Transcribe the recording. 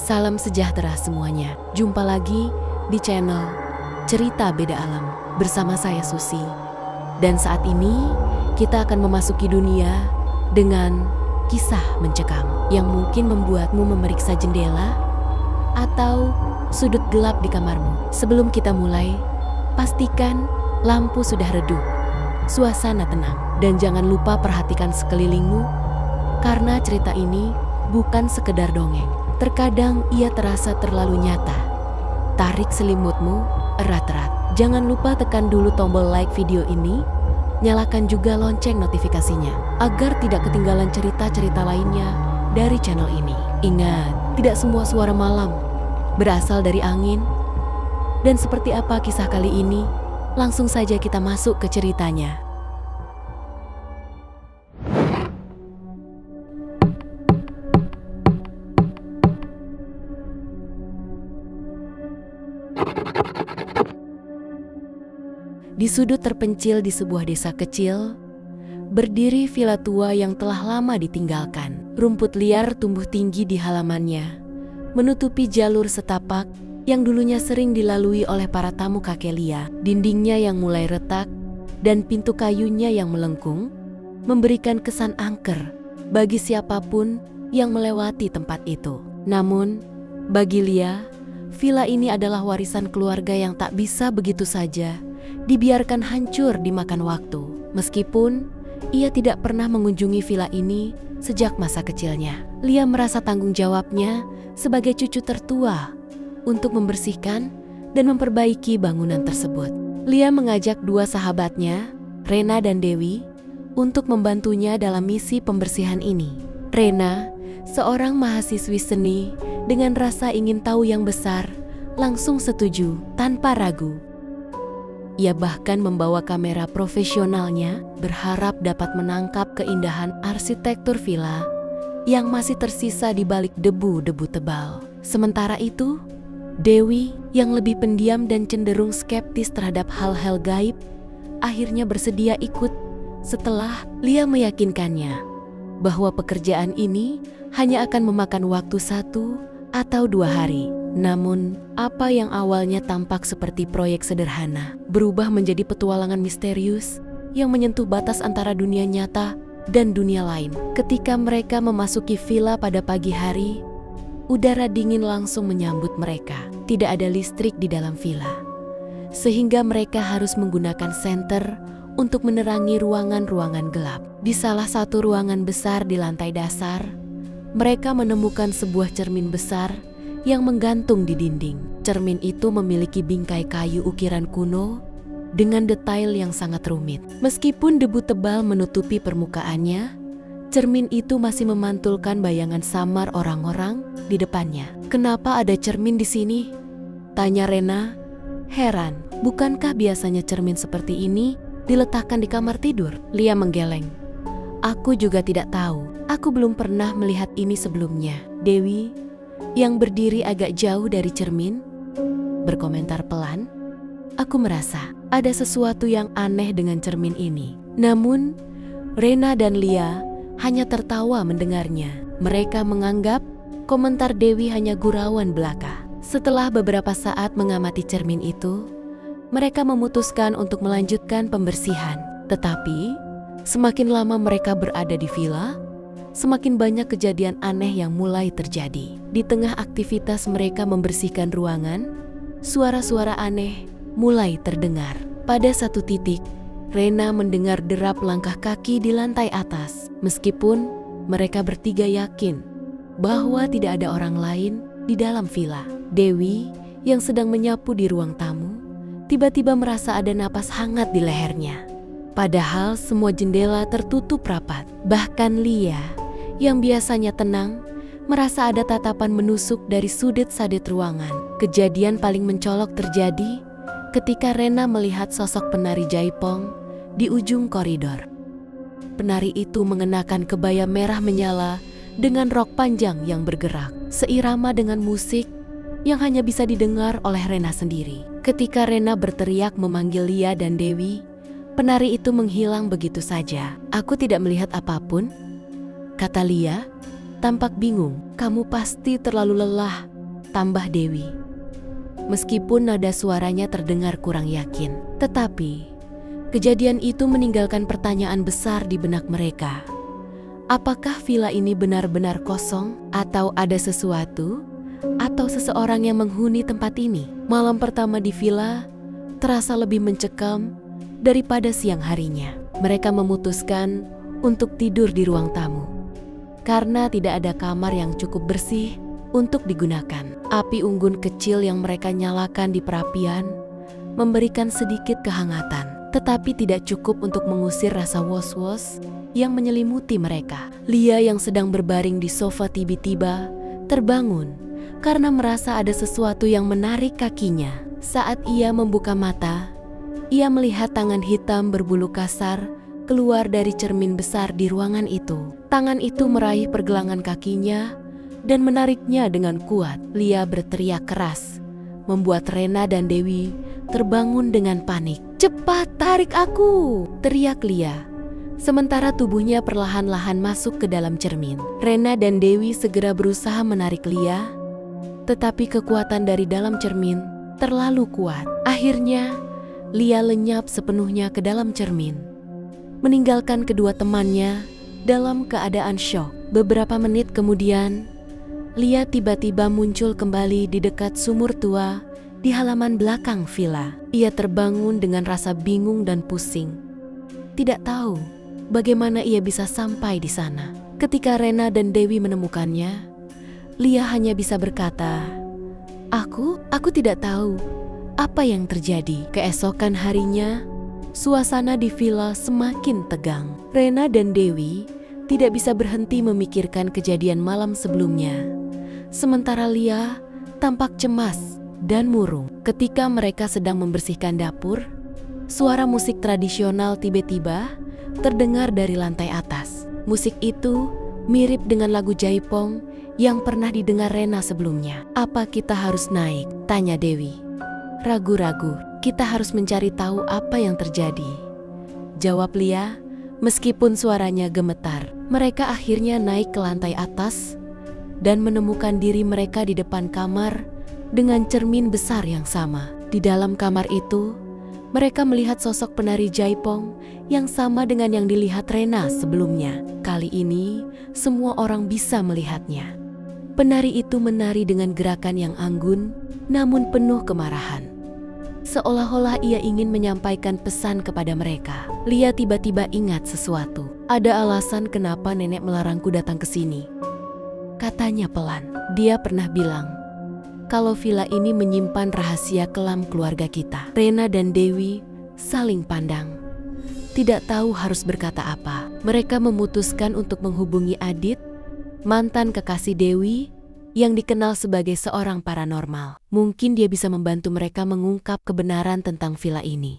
Salam sejahtera semuanya. Jumpa lagi di channel Cerita Beda Alam bersama saya Susi. Dan saat ini kita akan memasuki dunia dengan kisah mencekam yang mungkin membuatmu memeriksa jendela atau sudut gelap di kamarmu. Sebelum kita mulai, pastikan lampu sudah redup, suasana tenang, dan jangan lupa perhatikan sekelilingmu karena cerita ini bukan sekedar dongeng. Terkadang ia terasa terlalu nyata. Tarik selimutmu erat-erat. Jangan lupa tekan dulu tombol like video ini. Nyalakan juga lonceng notifikasinya agar tidak ketinggalan cerita-cerita lainnya dari channel ini. Ingat, tidak semua suara malam berasal dari angin. Dan seperti apa kisah kali ini? Langsung saja kita masuk ke ceritanya. Di sudut terpencil di sebuah desa kecil, berdiri villa tua yang telah lama ditinggalkan. Rumput liar tumbuh tinggi di halamannya, menutupi jalur setapak yang dulunya sering dilalui oleh para tamu kakek Lia. Dindingnya yang mulai retak dan pintu kayunya yang melengkung memberikan kesan angker bagi siapapun yang melewati tempat itu. Namun, bagi Lia, villa ini adalah warisan keluarga yang tak bisa begitu saja dibiarkan hancur dimakan waktu. Meskipun ia tidak pernah mengunjungi villa ini sejak masa kecilnya, Lia merasa tanggung jawabnya sebagai cucu tertua untuk membersihkan dan memperbaiki bangunan tersebut. Lia mengajak dua sahabatnya, Rena dan Dewi, untuk membantunya dalam misi pembersihan ini. Rena, seorang mahasiswi seni dengan rasa ingin tahu yang besar, langsung setuju tanpa ragu. Ia bahkan membawa kamera profesionalnya, berharap dapat menangkap keindahan arsitektur villa yang masih tersisa di balik debu-debu tebal. Sementara itu, Dewi yang lebih pendiam dan cenderung skeptis terhadap hal-hal gaib, akhirnya bersedia ikut setelah Lia meyakinkannya bahwa pekerjaan ini hanya akan memakan waktu 1 atau 2 hari. Namun, apa yang awalnya tampak seperti proyek sederhana berubah menjadi petualangan misterius yang menyentuh batas antara dunia nyata dan dunia lain. Ketika mereka memasuki villa pada pagi hari, udara dingin langsung menyambut mereka. Tidak ada listrik di dalam villa, sehingga mereka harus menggunakan senter untuk menerangi ruangan-ruangan gelap. Di salah satu ruangan besar di lantai dasar, mereka menemukan sebuah cermin besar yang menggantung di dinding. Cermin itu memiliki bingkai kayu ukiran kuno dengan detail yang sangat rumit. Meskipun debu tebal menutupi permukaannya, cermin itu masih memantulkan bayangan samar orang-orang di depannya. "Kenapa ada cermin di sini?" tanya Rena, heran. "Bukankah biasanya cermin seperti ini diletakkan di kamar tidur?" Lia menggeleng. "Aku juga tidak tahu. Aku belum pernah melihat ini sebelumnya." Dewi yang berdiri agak jauh dari cermin berkomentar pelan, "Aku merasa ada sesuatu yang aneh dengan cermin ini." Namun, Rena dan Lia hanya tertawa mendengarnya. Mereka menganggap komentar Dewi hanya gurauan belaka. Setelah beberapa saat mengamati cermin itu, mereka memutuskan untuk melanjutkan pembersihan. Tetapi, semakin lama mereka berada di villa, semakin banyak kejadian aneh yang mulai terjadi. Di tengah aktivitas mereka membersihkan ruangan, suara-suara aneh mulai terdengar. Pada satu titik, Rena mendengar derap langkah kaki di lantai atas. Meskipun mereka bertiga yakin bahwa tidak ada orang lain di dalam villa. Dewi yang sedang menyapu di ruang tamu tiba-tiba merasa ada napas hangat di lehernya. Padahal semua jendela tertutup rapat. Bahkan Lia yang biasanya tenang merasa ada tatapan menusuk dari sudut-sudut ruangan. Kejadian paling mencolok terjadi ketika Rena melihat sosok penari jaipong di ujung koridor. Penari itu mengenakan kebaya merah menyala dengan rok panjang yang bergerak, seirama dengan musik yang hanya bisa didengar oleh Rena sendiri. Ketika Rena berteriak memanggil Lia dan Dewi, penari itu menghilang begitu saja. "Aku tidak melihat apapun," kata Lia, tampak bingung. "Kamu pasti terlalu lelah tambah Dewi. Meskipun nada suaranya terdengar kurang yakin, tetapi kejadian itu meninggalkan pertanyaan besar di benak mereka. Apakah villa ini benar-benar kosong, atau ada sesuatu, atau seseorang yang menghuni tempat ini? Malam pertama di villa terasa lebih mencekam daripada siang harinya. Mereka memutuskan untuk tidur di ruang tamu, karena tidak ada kamar yang cukup bersih untuk digunakan. Api unggun kecil yang mereka nyalakan di perapian memberikan sedikit kehangatan, tetapi tidak cukup untuk mengusir rasa was-was yang menyelimuti mereka. Lia yang sedang berbaring di sofa tiba-tiba terbangun karena merasa ada sesuatu yang menarik kakinya. Saat ia membuka mata, ia melihat tangan hitam berbulu kasar keluar dari cermin besar di ruangan itu. Tangan itu meraih pergelangan kakinya dan menariknya dengan kuat. Lia berteriak keras, membuat Rena dan Dewi terbangun dengan panik. "Cepat tarik aku!" teriak Lia. Sementara tubuhnya perlahan-lahan masuk ke dalam cermin. Rena dan Dewi segera berusaha menarik Lia, tetapi kekuatan dari dalam cermin terlalu kuat. Akhirnya, Lia lenyap sepenuhnya ke dalam cermin, meninggalkan kedua temannya dalam keadaan syok. Beberapa menit kemudian, Lia tiba-tiba muncul kembali di dekat sumur tua di halaman belakang villa. Ia terbangun dengan rasa bingung dan pusing. Tidak tahu bagaimana ia bisa sampai di sana. Ketika Rena dan Dewi menemukannya, Lia hanya bisa berkata, Aku tidak tahu apa yang terjadi." Keesokan harinya, suasana di villa semakin tegang. Rena dan Dewi tidak bisa berhenti memikirkan kejadian malam sebelumnya. Sementara Lia tampak cemas dan murung. Ketika mereka sedang membersihkan dapur, suara musik tradisional tiba-tiba terdengar dari lantai atas. Musik itu mirip dengan lagu Jaipong yang pernah didengar Rena sebelumnya. "Apa kita harus naik?" tanya Dewi. "Ragu-ragu, kita harus mencari tahu apa yang terjadi," jawab Lia meskipun suaranya gemetar. Mereka akhirnya naik ke lantai atas dan menemukan diri mereka di depan kamar dengan cermin besar yang sama. Di dalam kamar itu, mereka melihat sosok penari Jaipong yang sama dengan yang dilihat Rena sebelumnya. Kali ini, semua orang bisa melihatnya. Penari itu menari dengan gerakan yang anggun, namun penuh kemarahan. Seolah-olah ia ingin menyampaikan pesan kepada mereka. Lia tiba-tiba ingat sesuatu. "Ada alasan kenapa nenek melarangku datang ke sini," katanya pelan. "Dia pernah bilang kalau villa ini menyimpan rahasia kelam keluarga kita." Rena dan Dewi saling pandang, tidak tahu harus berkata apa. Mereka memutuskan untuk menghubungi Adit, mantan kekasih Dewi, yang dikenal sebagai seorang paranormal. Mungkin dia bisa membantu mereka mengungkap kebenaran tentang villa ini.